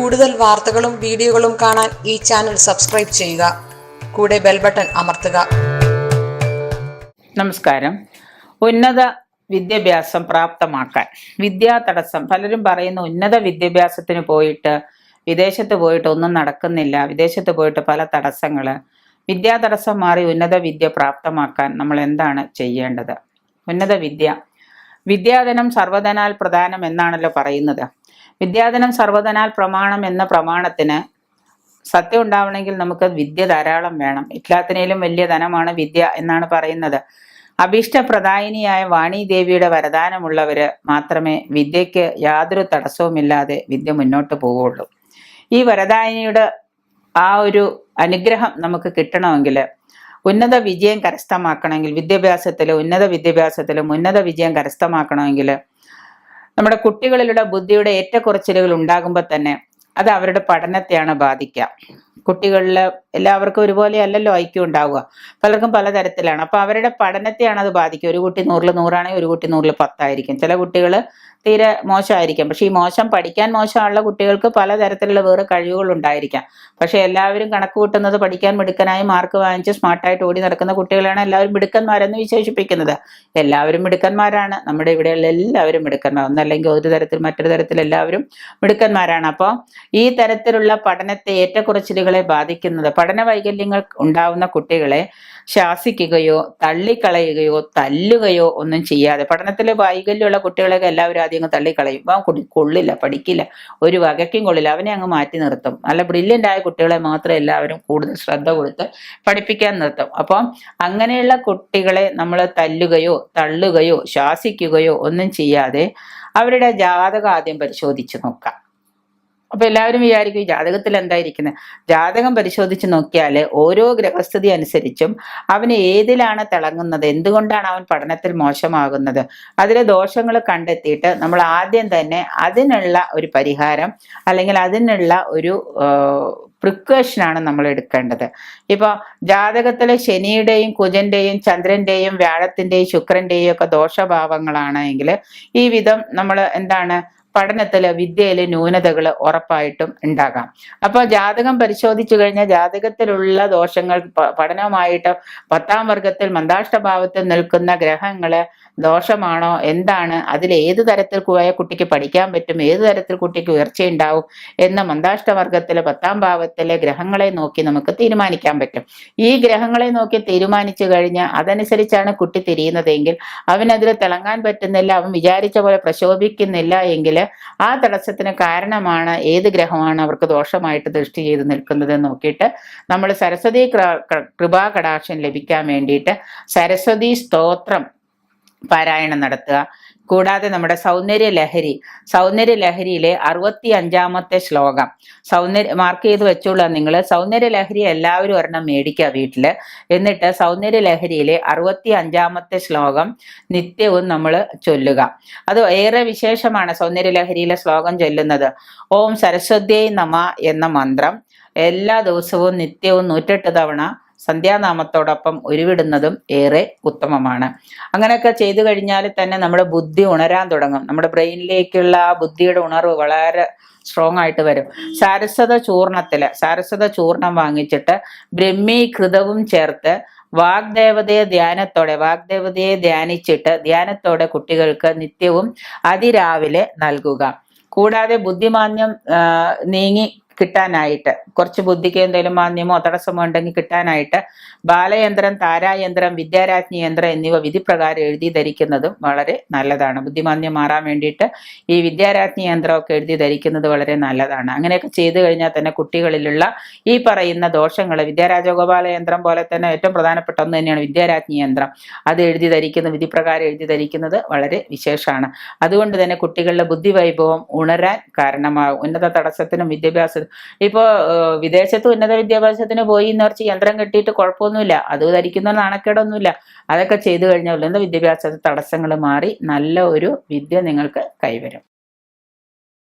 കൂടുതൽ വാർത്തകളും വീഡിയോകളും കാണാൻ ഈ ചാനൽ സബ്സ്ക്രൈബ് ചെയ്യുക. കൂടെ ബെൽ ബട്ടൺ അമർത്തുക. നമസ്കാരം. ഉന്നത വിദ്യാഭ്യാസം പ്രാപ്തമാക്കാൻ വിദ്യാ തടസ്സം. പലരും പറയുന്നു ഉന്നത വിദ്യാഭ്യാസത്തിന് പോയിട്ട് വിദേശത്ത് പോയിട്ട് ഒന്നും നടക്കുന്നില്ല, വിദേശത്ത് പോയിട്ട് പല തടസ്സങ്ങൾ. വിദ്യാ തടസ്സം മാറി ഉന്നത വിദ്യ പ്രാപ്തമാക്കാൻ നമ്മൾ എന്താണ് ചെയ്യേണ്ടത്? ഉന്നത വിദ്യാധനം സർവധനാൽ പ്രധാനം എന്നാണല്ലോ പറയുന്നത്. വിദ്യാധനം സർവധനാൽ പ്രമാണം എന്ന പ്രമാണത്തിന് സത്യം ഉണ്ടാവണമെങ്കിൽ നമുക്ക് വിദ്യ ധാരാളം വേണം. എല്ലാത്തിനേലും വലിയ ധനമാണ് വിദ്യ എന്നാണ് പറയുന്നത്. അഭീഷ്ടപ്രദായിനിയായ വാണീദേവിയുടെ വരദാനമുള്ളവര് മാത്രമേ വിദ്യയ്ക്ക് യാതൊരു തടസ്സവുമില്ലാതെ വിദ്യ മുന്നോട്ട് പോവുള്ളൂ. ഈ വരദായിനിയുടെ ആ ഒരു അനുഗ്രഹം നമുക്ക് കിട്ടണമെങ്കിൽ, ഉന്നത വിജയം കരസ്ഥമാക്കണമെങ്കിൽ, ഉന്നത വിദ്യാഭ്യാസത്തിലും ഉന്നത വിജയം കരസ്ഥമാക്കണമെങ്കിൽ നമ്മുടെ കുട്ടികളിലൂടെ ബുദ്ധിയുടെ ഏറ്റക്കുറച്ചിലുകൾ ഉണ്ടാകുമ്പോൾ തന്നെ അത് അവരുടെ പഠനത്തെയാണ് ബാധിക്കുക. കുട്ടികളിൽ എല്ലാവർക്കും ഒരുപോലെ അല്ലല്ലോ ഐക്യം ഉണ്ടാവുക, പലർക്കും പലതരത്തിലാണ്. അപ്പൊ അവരുടെ പഠനത്തെയാണ് അത് ബാധിക്കുക. ഒരു കുട്ടി 100-ൽ 100 ഒരു കുട്ടി 100-ൽ 10 ചില കുട്ടികൾ തീരെ മോശമായിരിക്കാം. പക്ഷെ ഈ പഠിക്കാൻ മോശമുള്ള കുട്ടികൾക്ക് പലതരത്തിലുള്ള വേറെ കഴിവുകൾ ഉണ്ടായിരിക്കാം. പക്ഷെ എല്ലാവരും കണക്ക് കൂട്ടുന്നത് പഠിക്കാൻ മിടുക്കനായി മാർക്ക് വാങ്ങിച്ച് സ്മാർട്ടായിട്ട് ഓടി നടക്കുന്ന കുട്ടികളാണ് എല്ലാവരും മിടുക്കന്മാരെന്ന് വിശേഷിപ്പിക്കുന്നത്. എല്ലാവരും മിടുക്കന്മാരാണ്. നമ്മുടെ ഇവിടെയുള്ള എല്ലാവരും മിടുക്കന്മാർ, ഒന്നല്ലെങ്കിൽ ഒരു തരത്തിൽ മറ്റൊരു തരത്തിൽ എല്ലാവരും മിടുക്കന്മാരാണ്. അപ്പോൾ ഈ തരത്തിലുള്ള പഠനത്തെ ഏറ്റക്കുറച്ചിലുകളെ ബാധിക്കുന്നത്, പഠന വൈകല്യങ്ങൾ ഉണ്ടാവുന്ന കുട്ടികളെ ശാസിക്കുകയോ തള്ളിക്കളയുകയോ തല്ലുകയോ ഒന്നും ചെയ്യാതെ, പഠനത്തിൽ വൈകല്യമുള്ള കുട്ടികളെയൊക്കെ എല്ലാവരും ആദ്യം അങ്ങ് തള്ളിക്കളയും. കൊള്ളില്ല, പഠിക്കില്ല, ഒരു വകയ്ക്കും കൊള്ളില്ല, അവനെ അങ്ങ് മാറ്റി നിർത്തും. നല്ല ബ്രില്യൻ്റ് ആയ കുട്ടികളെ മാത്രം എല്ലാവരും കൂടുതൽ ശ്രദ്ധ കൊടുത്ത് പഠിപ്പിക്കാൻ നിർത്തും. അപ്പം അങ്ങനെയുള്ള കുട്ടികളെ നമ്മൾ തല്ലുകയോ തള്ളുകയോ ശാസിക്കുകയോ ഒന്നും ചെയ്യാതെ അവരുടെ ജാതകം ആദ്യം പരിശോധിച്ച് നോക്കാം. അപ്പൊ എല്ലാവരും വിചാരിക്കും ഈ ജാതകത്തിൽ എന്തായിരിക്കുന്നത്? ജാതകം പരിശോധിച്ച് നോക്കിയാൽ ഓരോ ഗ്രഹസ്ഥിതി അനുസരിച്ചും അവന് ഏതിലാണ് തിളങ്ങുന്നത്, എന്തുകൊണ്ടാണ് അവൻ പഠനത്തിൽ മോശമാകുന്നത്, അതിലെ ദോഷങ്ങൾ കണ്ടെത്തിയിട്ട് നമ്മൾ ആദ്യം തന്നെ അതിനുള്ള ഒരു പരിഹാരം അല്ലെങ്കിൽ അതിനുള്ള ഒരു പ്രിക്കോഷനാണ് നമ്മൾ എടുക്കേണ്ടത്. ഇപ്പോൾ ജാതകത്തിലെ ശനിയുടെയും കുജന്റെയും ചന്ദ്രന്റെയും വ്യാഴത്തിന്റെയും ശുക്രന്റെയും ഒക്കെ ദോഷഭാവങ്ങളാണെങ്കിൽ ഈ വിധം നമ്മൾ എന്താണ് പഠനത്തില് വിദ്യയിലെ ന്യൂനതകൾ ഉറപ്പായിട്ടും ഉണ്ടാകാം. അപ്പോൾ ജാതകം പരിശോധിച്ചു കഴിഞ്ഞാൽ ജാതകത്തിലുള്ള ദോഷങ്ങൾ പഠനവുമായിട്ട് 10ാം വർഗത്തിൽ മന്ദാഷ്ടഭാവത്തിൽ നിൽക്കുന്ന ഗ്രഹങ്ങള് ദോഷമാണോ, എന്താണ്, അതിൽ ഏത് തരത്തിൽ പോയ കുട്ടിക്ക് പഠിക്കാൻ പറ്റും, ഏത് തരത്തിൽ കുട്ടിക്ക് ഉയർച്ചയുണ്ടാവും എന്ന് മന്ദാഷ്ടവർഗത്തിലെ 10ാം ഭാവത്തിലെ ഗ്രഹങ്ങളെ നോക്കി നമുക്ക് തീരുമാനിക്കാൻ പറ്റും. ഈ ഗ്രഹങ്ങളെ നോക്കി തീരുമാനിച്ചു കഴിഞ്ഞാൽ അതനുസരിച്ചാണ് കുട്ടി തിരിയുന്നതെങ്കിൽ അവനതിൽ തിളങ്ങാൻ പറ്റുന്നില്ല, അവൻ വിചാരിച്ച പോലെ പ്രശോഭിക്കുന്നില്ല എങ്കിൽ ആ തടസ്സത്തിന് കാരണമാണ് ഏത് ഗ്രഹമാണ് അവർക്ക് ദോഷമായിട്ട് ദൃഷ്ടി ചെയ്ത് നിൽക്കുന്നത് നോക്കിയിട്ട് നമ്മൾ സരസ്വതി കൃപാ കടാക്ഷം ലഭിക്കാൻ വേണ്ടിയിട്ട് സരസ്വതി സ്തോത്രം പാരായണം നടത്തുക. കൂടാതെ നമ്മുടെ സൗന്ദര്യ ലഹരിയിലെ 65ാമത്തെ ശ്ലോകം മാർക്ക് ചെയ്ത് വെച്ചോളൂ. നിങ്ങൾ സൗന്ദര്യ ലഹരി എല്ലാവരും ഒരെണ്ണം മേടിക്കുക വീട്ടില്. എന്നിട്ട് സൗന്ദര്യ ലഹരിയിലെ 65ാമത്തെ ശ്ലോകം നിത്യവും നമ്മൾ ചൊല്ലുക. അത് ഏറെ വിശേഷമാണ്. സൗന്ദര്യ ലഹരിയിലെ ശ്ലോകം ചൊല്ലുന്നത് ഓം സരസ്വത്യൈ നമഃ എന്ന മന്ത്രം എല്ലാ ദിവസവും നിത്യവും 108 തവണ സന്ധ്യാനാമത്തോടൊപ്പം ഉരുവിടുന്നതും ഏറെ ഉത്തമമാണ്. അങ്ങനെയൊക്കെ ചെയ്തു കഴിഞ്ഞാൽ തന്നെ നമ്മുടെ ബുദ്ധി ഉണരാൻ തുടങ്ങും. നമ്മുടെ ബ്രെയിനിലേക്കുള്ള ആ ബുദ്ധിയുടെ ഉണർവ് വളരെ സ്ട്രോങ് ആയിട്ട് വരും. സാരസ്വത ചൂർണം വാങ്ങിച്ചിട്ട് ബ്രഹ്മീകൃതവും ചേർത്ത് വാഗ്ദേവതയെ ധ്യാനിച്ചിട്ട് ധ്യാനത്തോടെ കുട്ടികൾക്ക് നിത്യവും അതിരാവിലെ നൽകുക. കൂടാതെ ബുദ്ധിമാന്യം നീങ്ങി കിട്ടാനായിട്ട്, കുറച്ച് ബുദ്ധിക്ക് എന്തെങ്കിലും മാന്യമോ തടസ്സമോ ഉണ്ടെങ്കിൽ കിട്ടാനായിട്ട് ബാലയന്ത്രം, താരായന്ത്രം, വിദ്യാരാജ്ഞി യന്ത്രം എന്നിവ വിധിപ്രകാരം എഴുതി ധരിക്കുന്നതും വളരെ നല്ലതാണ്. ബുദ്ധിമാന്യം മാറാൻ വേണ്ടിയിട്ട് ഈ വിദ്യാരാജ്ഞി യന്ത്രമൊക്കെ എഴുതി ധരിക്കുന്നത് വളരെ നല്ലതാണ്. അങ്ങനെയൊക്കെ ചെയ്തു കഴിഞ്ഞാൽ തന്നെ കുട്ടികളിലുള്ള ഈ പറയുന്ന ദോഷങ്ങൾ, വിദ്യാരാജഗോപാല യന്ത്രം പോലെ തന്നെ ഏറ്റവും പ്രധാനപ്പെട്ട ഒന്ന് തന്നെയാണ് വിദ്യാരാജ്ഞി യന്ത്രം. അത് എഴുതി ധരിക്കുന്നത്, വിധിപ്രകാരം എഴുതി ധരിക്കുന്നത് വളരെ വിശേഷമാണ്. അതുകൊണ്ട് തന്നെ കുട്ടികളുടെ ബുദ്ധിവൈഭവം ഉണരാൻ കാരണമാകും. ഉന്നത തടസ്സത്തിനും വിദ്യാഭ്യാസ ഇപ്പോ വിദേശത്ത് ഉന്നത വിദ്യാഭ്യാസത്തിന് പോയി എന്ന് വെച്ച് യന്ത്രം കെട്ടിയിട്ട് കുഴപ്പമൊന്നുമില്ല, അത് ധരിക്കുന്ന നാണക്കേടൊന്നുമില്ല. അതൊക്കെ ചെയ്തു കഴിഞ്ഞാൽ ഉന്നത വിദ്യാഭ്യാസ തടസ്സങ്ങൾ മാറി നല്ല ഒരു വിദ്യ നിങ്ങൾക്ക് കൈവരും.